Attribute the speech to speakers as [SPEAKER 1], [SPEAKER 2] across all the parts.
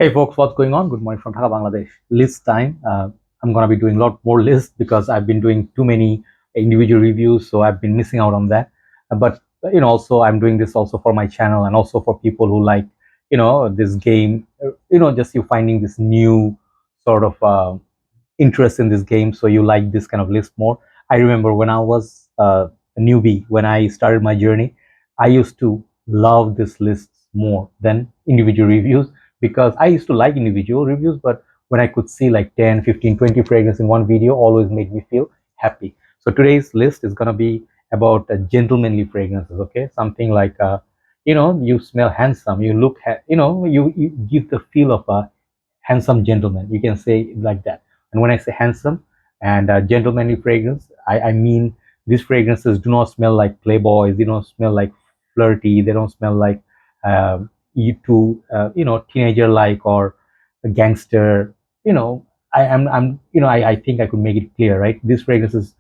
[SPEAKER 1] Hey folks, what's going on? Good morning from Dhaka, Bangladesh. List time. I'm gonna be doing a lot more lists because I've been doing too many individual reviews, so I've been missing out on that. But also I'm doing this also for my channel and also for people who like, this game. Just you finding this new sort of interest in this game, so you like this kind of list more. I remember when I was a newbie, when I started my journey, I used to love this list more than individual reviews because I used to like individual reviews, but when I could see like 10, 15, 20 fragrances in one video, always made me feel happy. So today's list is gonna be about gentlemanly fragrances, okay? Something like, you smell handsome, you look, you give the feel of a handsome gentleman. You can say it like that. And when I say handsome and gentlemanly fragrance, I mean these fragrances do not smell like playboys, they don't smell like flirty, they don't smell like uh, teenager like or a gangster. I think I could make it clear, right? These fragrances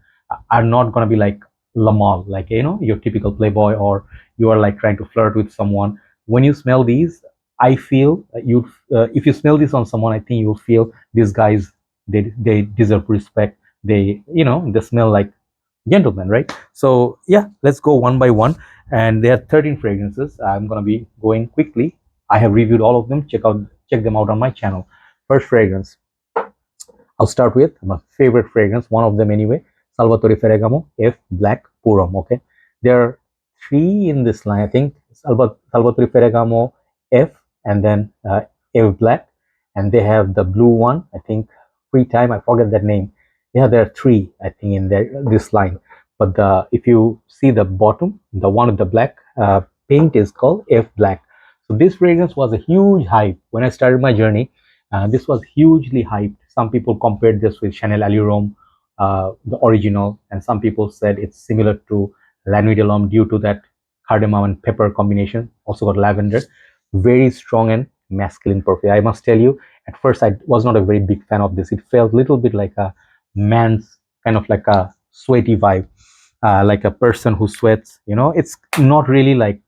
[SPEAKER 1] are not going to be like Lamal, like your typical playboy, or you are like trying to flirt with someone. When you smell these, I feel you if you smell this on someone, I think you'll feel these guys, they deserve respect. They smell like gentlemen, right? So yeah, let's go one by one. And there are 13 fragrances. I'm gonna be going quickly. I have reviewed all of them. Check them out on my channel. First fragrance, I'll start with my favorite fragrance, one of them anyway, Salvatore Ferragamo F Black Purum. Okay, there are three in this line. I think Salvatore Ferragamo F and then F Black, and they have the blue one. I think free time. I forget that name. Yeah, there are three. I think in this line. But if you see the bottom, the one with the black paint is called F Black. So this fragrance was a huge hype when I started my journey. This was hugely hyped. Some people compared this with Chanel Allure, the original, and some people said it's similar to La Nuit de l'Homme due to that cardamom and pepper combination. Also got lavender. Very strong and masculine perfume. I must tell you, at first I was not a very big fan of this. It felt a little bit like a man's kind of like a sweaty vibe, like a person who sweats. It's not really like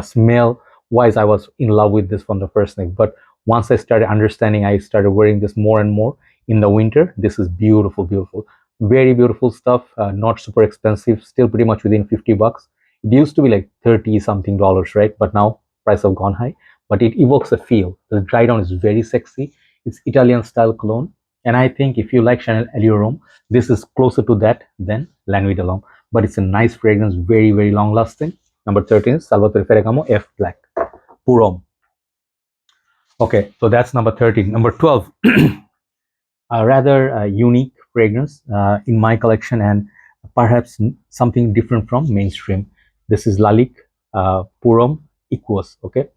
[SPEAKER 1] smell wise. I was in love with this from the first night, but once I started understanding, I started wearing this more and more in the winter. This is beautiful, beautiful, very beautiful stuff. Not super expensive, still pretty much within 50 bucks. It used to be like 30 something dollars, right? But now price have gone high, but it evokes a feel. The dry down is very sexy. It's Italian style cologne, and I think if you like Chanel Allure, this is closer to that than La Nuit de l'Homme, but it's a nice fragrance, very, very long lasting. Number 13 is Salvatore Ferragamo F Black Purum. Okay, so that's number 13. Number 12, a rather unique fragrance in my collection, and perhaps something different from mainstream. This is Lalique Purum Equus. Okay,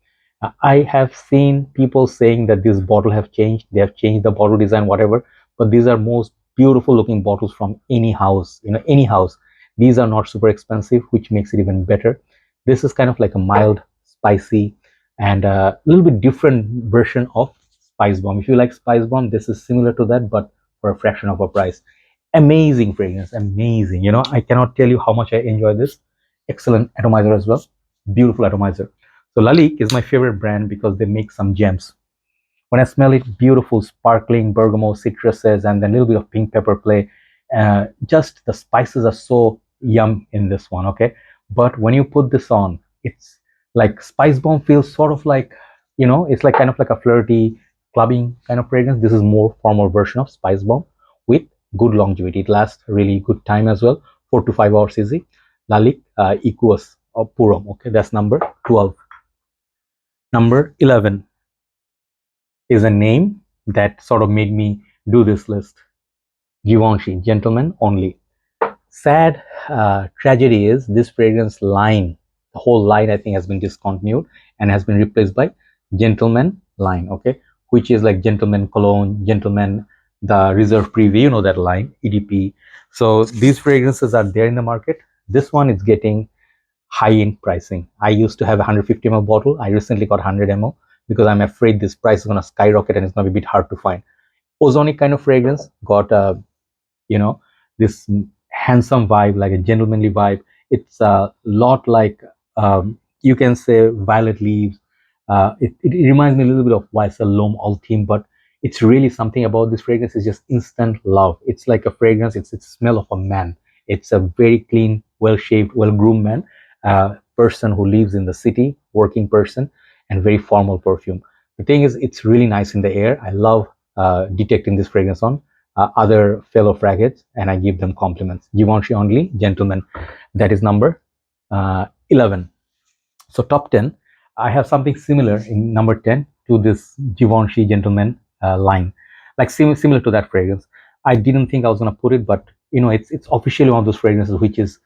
[SPEAKER 1] I have seen people saying that this bottle have changed. They have changed the bottle design, whatever. But these are most beautiful looking bottles from any house. Any house. These are not super expensive, which makes it even better. This is kind of like a mild, spicy, and a little bit different version of Spice Bomb. If you like Spice Bomb, this is similar to that, but for a fraction of a price. Amazing fragrance, amazing. I cannot tell you how much I enjoy this. Excellent atomizer as well. Beautiful atomizer. So Lalique is my favorite brand because they make some gems. When I smell it, beautiful, sparkling bergamot, citruses, and then a little bit of pink pepper play. Just the spices are so yum in this one, okay? But when you put this on, it's like Spice Bomb feels sort of like, it's like kind of like a flirty, clubbing kind of fragrance. This is more formal version of Spice Bomb with good longevity. It lasts really good time as well, 4 to 5 hours easy. Lalique Equus or Purum, okay? That's number 12. Number 11 is a name that sort of made me do this list. Givenchy Gentlemen Only. Sad tragedy is this fragrance line, the whole line I think has been discontinued and has been replaced by Gentleman line, okay, which is like Gentleman Cologne, Gentleman the Reserve Preview, that line, EDP. So these fragrances are there in the market. This one is getting high in pricing. I used to have a 150 ml bottle. I recently got 100 ml because I'm afraid this price is going to skyrocket and it's going to be a bit hard to find. Ozonic kind of fragrance, got this handsome vibe, like a gentlemanly vibe. It's a lot like, you can say, violet leaves, It reminds me a little bit of YSL L'homme Ultime, but it's really something about this fragrance is just instant love. It's like a fragrance. It's smell of a man. It's a very clean, well-shaved, well-groomed man, person who lives in the city, working person, and very formal perfume. The thing is, it's really nice in the air. I love detecting this fragrance on other fellow fraggots, and I give them compliments. Givenchy only, gentlemen. That is number 11. So top 10, I have something similar in number 10 to this Givenchy Gentlemen line, like similar to that fragrance. I didn't think I was gonna put it, but it's officially one of those fragrances which is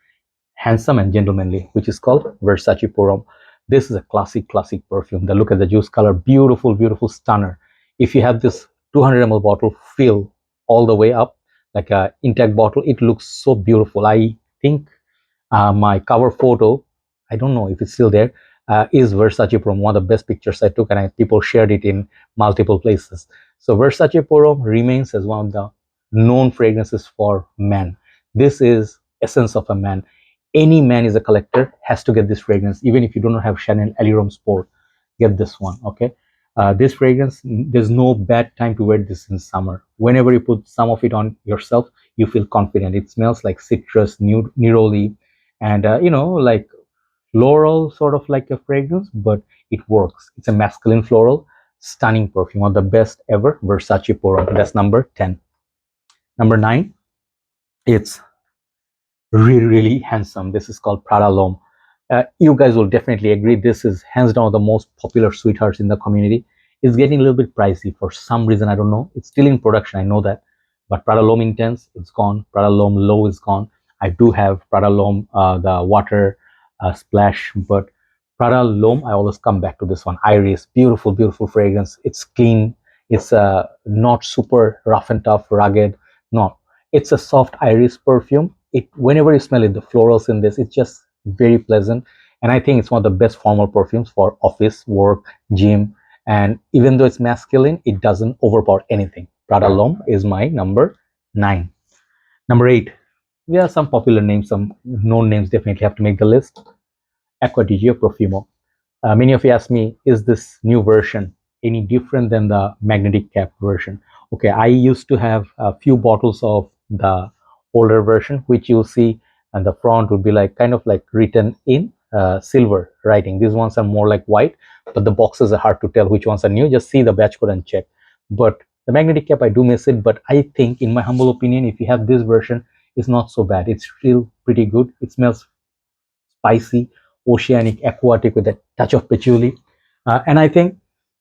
[SPEAKER 1] handsome and gentlemanly, which is called Versace Poro. This is a classic perfume. The look at the juice color, beautiful stunner. If you have this 200 ml bottle fill all the way up like a intact bottle, it looks so beautiful. I think my cover photo, I don't know if it's still there, is Versace Poro, one of the best pictures I took, and people shared it in multiple places. So Versace Poro remains as one of the known fragrances for men. This is essence of a man. Any man is a collector, has to get this fragrance. Even if you don't have Chanel Allure Sport, get this one, okay? This fragrance, there's no bad time to wear this in summer. Whenever you put some of it on yourself, you feel confident. It smells like citrus, neroli, and like floral, sort of like a fragrance, but it works. It's a masculine floral, stunning perfume, one of the best ever, Versace Poro. That's number 10. Number 9, it's really handsome. This is called Prada L'homme. You guys will definitely agree, this is hands down the most popular sweethearts in the community. It's getting a little bit pricey for some reason, I don't know. It's still in production, I know that, but Prada L'homme Intense, it's gone. Prada L'homme Low is gone. I do have Prada L'homme the water splash, but Prada L'homme, I always come back to this one. Iris, beautiful fragrance. It's clean. It's not super rough and tough, rugged. No, it's a soft iris perfume. Whenever you smell it, the florals in this, it's just very pleasant. And I think it's one of the best formal perfumes for office work, gym. And even though it's masculine, it doesn't overpower anything. Prada L'homme is my number 9. Number 8, we have some popular names, some known names definitely have to make the list. Acqua Profumo. Many of you ask me, is this new version any different than the magnetic cap version? Okay, I used to have a few bottles of the older version, which you'll see, and the front would be like kind of like written in silver writing. These ones are more like white, but the boxes are hard to tell which ones are new. Just see the batch code and check. But the magnetic cap, I do miss it, but I think, in my humble opinion, if you have this version, it's not so bad. It's still pretty good. It smells spicy, oceanic, aquatic with a touch of patchouli. And I think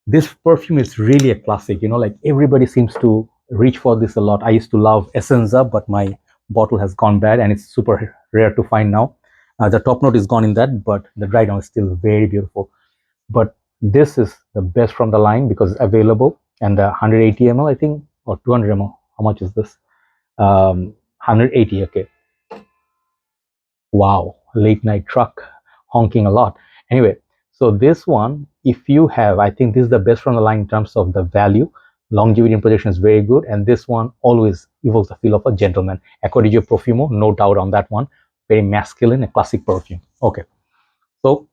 [SPEAKER 1] this perfume is really a classic. Like everybody seems to reach for this a lot. I used to love Essenza, but my bottle has gone bad and it's super rare to find now. The top note is gone in that, but the dry down is still very beautiful. But this is the best from the line because it's available, and the 180 ml, I think, or 200 ml. How much is this? 180. Okay. Wow, late night truck honking a lot. Anyway, so this one, if you have, I think this is the best from the line in terms of the value. Longevity and projection is very good, and this one always evokes the feel of a gentleman. Acqua Profumo, no doubt on that one. Very masculine, a classic perfume. Okay, so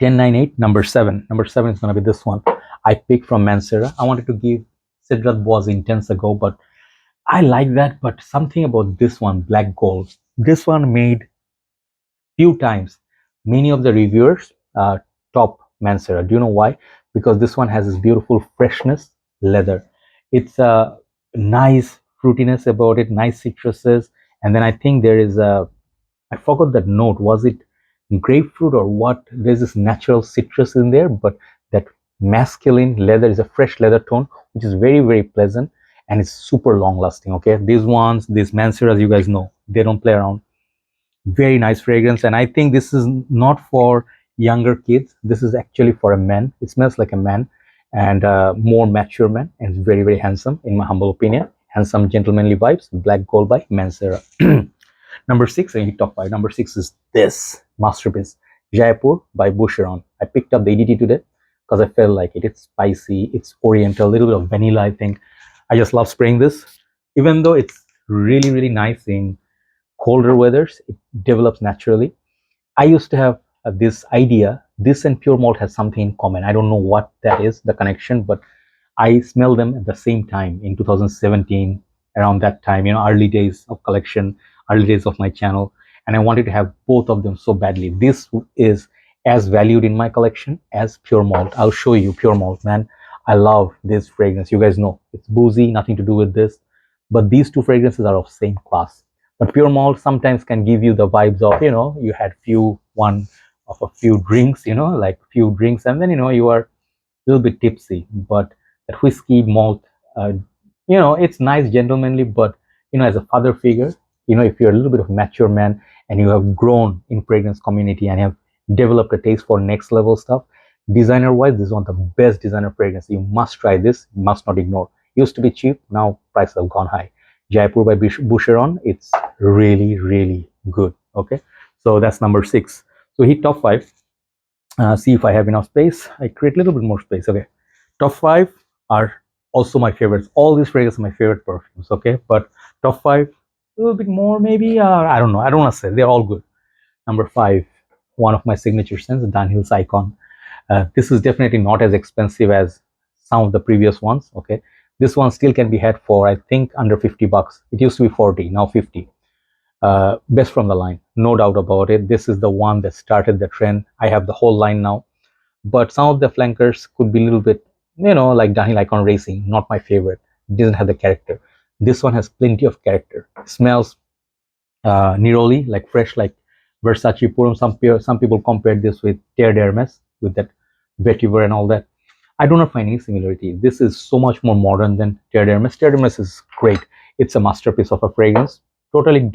[SPEAKER 1] 1098, number 7. Number 7 is going to be this one. I picked from Mancera. I wanted to give Sidrat was intense ago, but I like that. But something about this one, Black Gold. This one made few times. Many of the reviewers top Mancera. Do you know why? Because this one has this beautiful freshness leather. It's a nice fruitiness about it, nice citruses, and then I think there is a, I forgot that note. Was it grapefruit or what? There's this natural citrus in there, but that masculine leather is a fresh leather tone, which is very pleasant, and it's super long lasting. Okay, these ones, these Manceras, you guys know, they don't play around. Very nice fragrance, and I think this is not for younger kids. This is actually for a man. It smells like a man, and more mature man, and it's very handsome, in my humble opinion. Handsome gentlemanly vibes. Black Gold by Mancera. Number 6, and top 5. Number 6 is this masterpiece, Jaipur by Boucheron. I picked up the EDT today because I felt like it. It's spicy, it's oriental, a little bit of vanilla, I think. I just love spraying this. Even though it's really nice in colder weathers, it develops naturally. I used to have this idea this and pure malt has something in common. I don't know what that is, the connection, but I smell them at the same time in 2017, around that time, early days of collection, early days of my channel, and I wanted to have both of them so badly. This is as valued in my collection as pure malt. I'll show you pure malt, man. I love this fragrance. You guys know it's boozy, nothing to do with this, but these two fragrances are of same class. But pure malt sometimes can give you the vibes of, you had one of a few drinks, like few drinks, and then you are a little bit tipsy. But that whiskey malt, uh, it's nice, gentlemanly, but as a father figure, if you're a little bit of mature man and you have grown in fragrance community and have developed a taste for next level stuff, designer wise, this is one of the best designer fragrance. You must try this, must not ignore. Used to be cheap, now prices have gone high. Jaipur by Boucheron, it's really, really good. Okay, so that's number 6. So hit top 5. See if I have enough space. I create a little bit more space. Okay, top 5 are also my favorites. All these fragrances are my favorite perfumes. Okay, but top 5, a little bit more maybe. I don't know. I don't want to say. They're all good. Number 5, one of my signature scents, Dunhill's Icon. This is definitely not as expensive as some of the previous ones. Okay, this one still can be had for, I think, under 50 bucks. It used to be 40, now 50. Best from the line, no doubt about it. This is the one that started the trend. I have the whole line now, but some of the flankers could be a little bit, like Dunhill Icon Racing, not my favorite. It doesn't have the character. This one has plenty of character. Smells neroli, like fresh, like Versace Poro. Some people compared this with Terre d'Hermes, with that vetiver and all that. I do not find any similarity. This is so much more modern than Terre d'Hermes. Terre d'Hermes is great. It's a masterpiece of a fragrance. Totally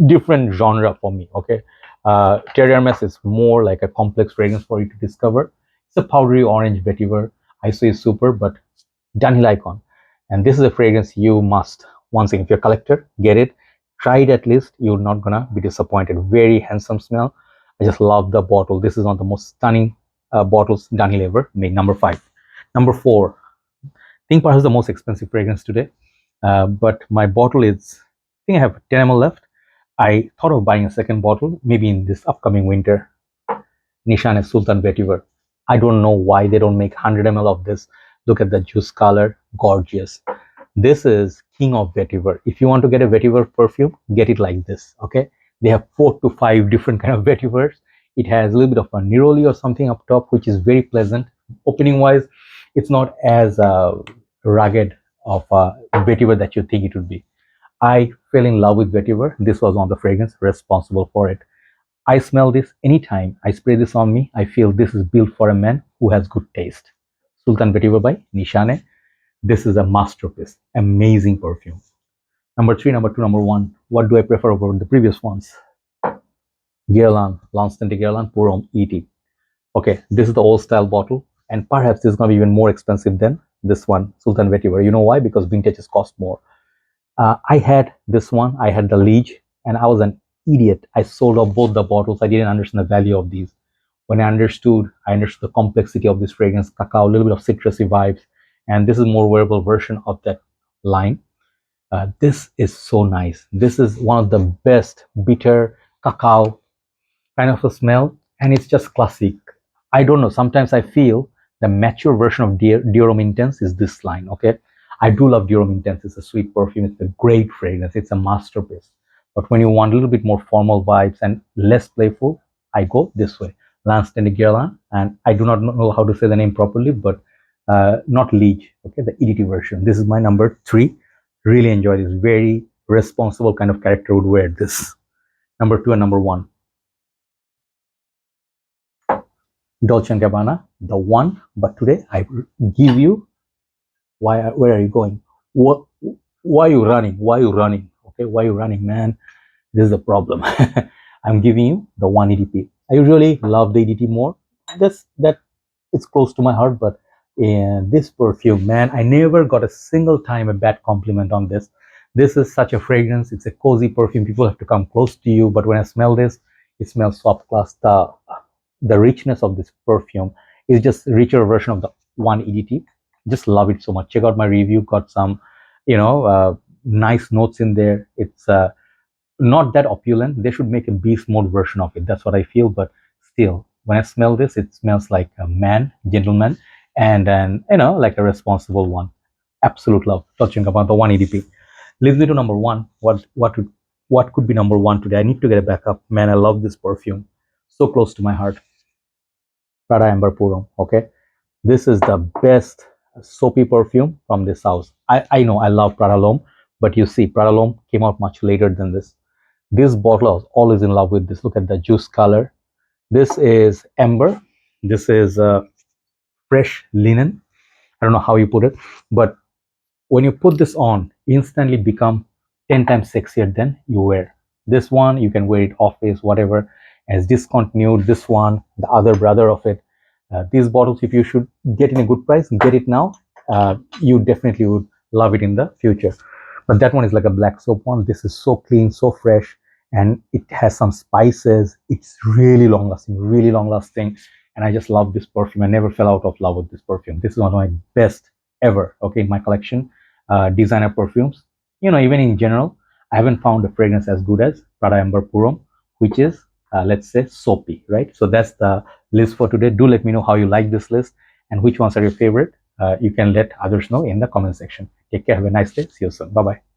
[SPEAKER 1] different genre for me. Okay, Terre d'Hermes is more like a complex fragrance for you to discover. It's a powdery orange vetiver. ISO is super, but Dunhill Icon, and this is a fragrance you must, once again, if you're a collector, get it. Try it at least. You're not gonna be disappointed. Very handsome smell. I just love the bottle. This is one of the most stunning bottles Dunhill ever made. Number 5. Number 4, I think perhaps the most expensive fragrance today, but my bottle is, I think I have 10 ml left. I thought of buying a second bottle maybe in this upcoming winter. Nishane Sultan Vetiver. I don't know why they don't make 100 ml of this. Look at the juice color, gorgeous. This is king of vetiver. If you want to get a vetiver perfume, get it like this. Okay, they have 4 to 5 different kind of vetivers. It has a little bit of a neroli or something up top, which is very pleasant. Opening wise, it's not as rugged of a vetiver that you think it would be. I fell in love with vetiver. This was one of the fragrance responsible for it. I smell this anytime I spray this on me. I feel this is built for a man who has good taste. Sultan Vetiver by Nishane. This is a masterpiece. Amazing perfume. Number 3, number 2, number 1. What do I prefer over the previous ones? Guerlain, Lalique Purum ET. Okay, this is the old style bottle, and perhaps this is going to be even more expensive than this one, Sultan Vetiver. You know why? Because vintages cost more. I had this one. I had the Liege, and I was an idiot. I sold off both the bottles. I didn't understand the value of these. When I understood the complexity of this fragrance, cacao, a little bit of citrusy vibes, and this is more wearable version of that line. This is so nice. This is one of the best bitter cacao kind of a smell, and it's just classic. I don't know, sometimes I feel the mature version of D'Homme Intense is this line. Okay, I do love D'Homme Intense. It's a sweet perfume. It's a great fragrance. It's a masterpiece. But when you want a little bit more formal vibes and less playful, I go this way. Lance Guerlain, and I do not know how to say the name properly, but not Liege. Okay, the EDT version. This is my number 3. Really enjoy this. Very responsible kind of character would wear this. Number 2 and number 1. Dolce & Gabbana, The One. But today I give you where are you going? Why are you running? Why are you running? Okay, why are you running, man? This is the problem. I'm giving you the One EDP. I usually love the EDT more. That it's close to my heart, but this perfume, man, I never got a single time a bad compliment on this. This is such a fragrance. It's a cozy perfume. People have to come close to you. But when I smell this, it smells soft class. The richness of this perfume is just a richer version of the One EDT. Just love it so much. Check out my review. Got some, nice notes in there. It's not that opulent. They should make a beast mode version of it. That's what I feel. But still, when I smell this, it smells like a man, gentleman, and an, like a responsible one. Absolute love. Touching about the one EDP. Leads me to number one. What could be number one today? I need to get a backup. Man, I love this perfume. So close to my heart. Prada Amber Purum. Okay, this is the best soapy perfume from this house. I know I love Prada L'homme, but you see, Prada L'homme came out much later than this. This bottle I was always in love with this. Look at the juice color. This is amber. This is fresh linen. I don't know how you put it, but when you put this on, instantly become 10 times sexier than you wear. This one, you can wear it office, whatever. As discontinued, this one, the other brother of it. These bottles, if you should get in a good price, get it now. You definitely would love it in the future. But that one is like a black soap one. This is so clean, so fresh, and it has some spices. It's really long lasting, really long lasting. And I just love this perfume. I never fell out of love with this perfume. This is one of my best ever, okay, in my collection. Designer perfumes. Even in general, I haven't found a fragrance as good as Prada Amber Purum, which is, let's say, soapy, right? So that's the list for today. Do let me know how you like this list and which ones are your favorite. You can let others know in the comment section. Take care. Have a nice day. See you soon. Bye bye.